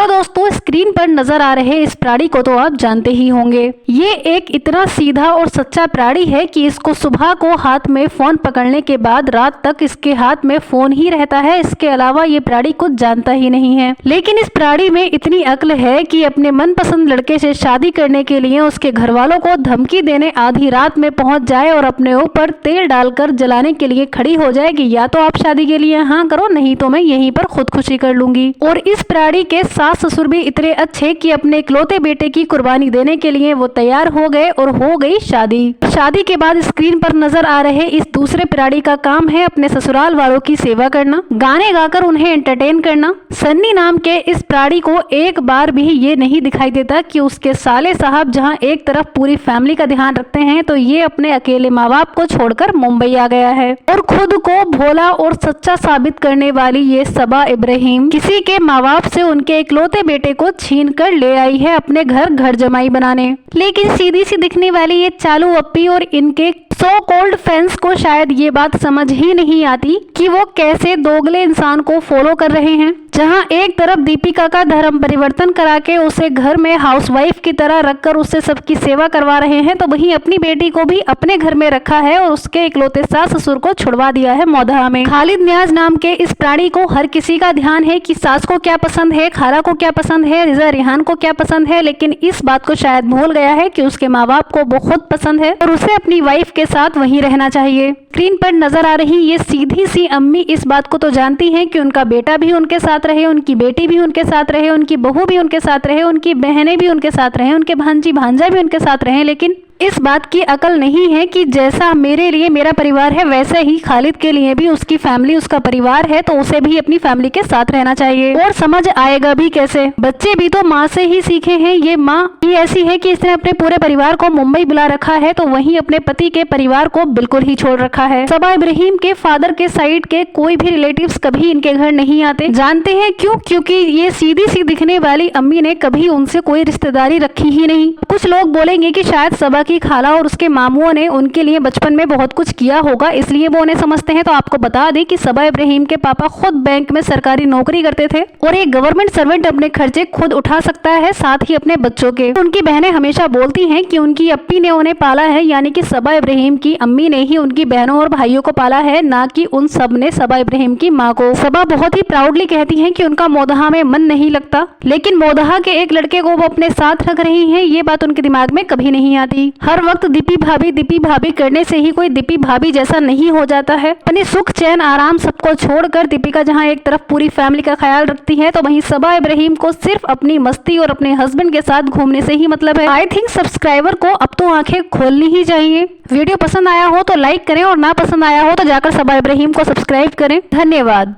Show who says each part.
Speaker 1: चलो दोस्तों, स्क्रीन पर नजर आ रहे इस प्राणी को तो आप जानते ही होंगे। ये एक इतना सीधा और सच्चा प्राणी है कि इसको सुबह को हाथ में फोन पकड़ने के बाद रात तक इसके हाथ में फोन ही रहता है। इसके अलावा ये प्राणी कुछ जानता ही नहीं है। लेकिन इस प्राणी में इतनी अक्ल है कि अपने मनपसंद लड़के से शादी करने के लिए उसके घर वालों को धमकी देने आधी रात में पहुंच जाए और अपने ऊपर तेल डालकर जलाने के लिए खड़ी हो जाए कि या तो आप शादी के लिए हाँ करो, नहीं तो मैं यहीं पर खुदकुशी कर लूंगी। और इस प्राणी के सास ससुर भी इतने अच्छे कि अपने इकलौते बेटे की कुर्बानी देने के लिए वो तैयार हो गए और हो गई शादी। शादी के बाद स्क्रीन पर नजर आ रहे इस दूसरे प्राणी का काम है अपने ससुराल वालों की सेवा करना, गाने गाकर उन्हें एंटरटेन करना। सन्नी नाम के इस प्राणी को एक बार भी ये नहीं दिखाई देता कि उसके साले साहब जहां एक तरफ पूरी फैमिली का ध्यान रखते हैं तो ये अपने अकेले माँ बाप को छोड़कर मुंबई आ गया है। और खुद को भोला और सच्चा साबित करने वाली ये सबा इब्राहिम किसी के माँ बाप से उनके इकलौते बेटे को छीन कर ले आई है अपने घर जमाई बनाने। लेकिन सीधी सी दिखने वाली ये चालू अप्पी और इनके सो कॉल्ड फैंस को शायद ये बात समझ ही नहीं आती कि वो कैसे दोगले इंसान को फॉलो कर रहे हैं। जहां एक तरफ दीपिका का धर्म परिवर्तन करा के उसे घर में हाउसवाइफ की तरह रखकर उससे सबकी सेवा करवा रहे हैं, तो वहीं अपनी बेटी को भी अपने घर में रखा है और उसके इकलौते सास ससुर को छुड़वा दिया है मौदहा में। खालिद नियाज नाम के इस प्राणी को हर किसी का ध्यान है कि सास को क्या पसंद है, खाला को क्या पसंद है, रिजा रिहान को क्या पसंद है, लेकिन इस बात को शायद भूल गया है कि उसके माँ बाप को वो खुद पसंद है और उसे अपनी वाइफ के साथ वहीं रहना चाहिए। स्क्रीन पर नजर आ रही ये सीधी सी अम्मी इस बात को तो जानती हैं कि उनका बेटा भी उनके साथ रहे, उनकी बेटी भी उनके साथ रहे, उनकी बहू भी उनके साथ रहे, उनकी बहनें भी उनके साथ रहे, उनके भांजी भांजा भी उनके साथ रहे, लेकिन इस बात की अकल नहीं है कि जैसा मेरे लिए मेरा परिवार है वैसे ही खालिद के लिए भी उसकी फैमिली उसका परिवार है, तो उसे भी अपनी फैमिली के साथ रहना चाहिए। और समझ आएगा भी कैसे, बच्चे भी तो माँ से ही सीखे हैं। ये माँ ही ऐसी है कि इसने अपने पूरे परिवार को मुंबई बुला रखा है, तो वहीं अपने पति के परिवार को बिल्कुल ही छोड़ रखा है। सबा इब्राहिम के फादर के साइड के कोई भी रिलेटिव्स कभी इनके घर नहीं आते। जानते हैं क्यों? क्योंकि ये सीधी सी दिखने वाली अम्मी ने कभी उनसे कोई रिश्तेदारी रखी ही नहीं। कुछ लोग बोलेंगे कि शायद सबा की खाला और उसके मामुओं ने उनके लिए बचपन में बहुत कुछ किया होगा, इसलिए वो उन्हें समझते हैं। तो आपको बता दें कि सबा इब्राहिम के पापा खुद बैंक में सरकारी नौकरी करते थे और एक गवर्नमेंट सर्वेंट अपने खर्चे खुद उठा सकता है, साथ ही अपने बच्चों के। उनकी बहनें हमेशा बोलती हैं कि उनकी अप्पी ने उन्हें पाला है, यानी कि सबा इब्राहिम की अम्मी ने ही उनकी बहनों और भाइयों को पाला है, ना कि उन सब ने सबा इब्राहिम की माँ को। सबा बहुत ही प्राउडली कहती हैं कि उनका मौदहा में मन नहीं लगता, लेकिन मौदहा के एक लड़के को वो अपने साथ रख रही हैं, ये बात उनके दिमाग में कभी नहीं आती। हर वक्त दीपी भाभी करने से ही कोई दीपी भाभी जैसा नहीं हो जाता है। अपने सुख चैन आराम सबको छोड़कर दीपिका जहां एक तरफ पूरी फैमिली का ख्याल रखती है, तो वहीं सबा इब्राहिम को सिर्फ अपनी मस्ती और अपने हस्बैंड के साथ घूमने से ही मतलब है। आई थिंक सब्सक्राइबर को अब तो आंखें खोलनी ही चाहिए। वीडियो पसंद आया हो तो लाइक करें और ना पसंद आया हो तो जाकर सबा इब्राहिम को सब्सक्राइब करें। धन्यवाद।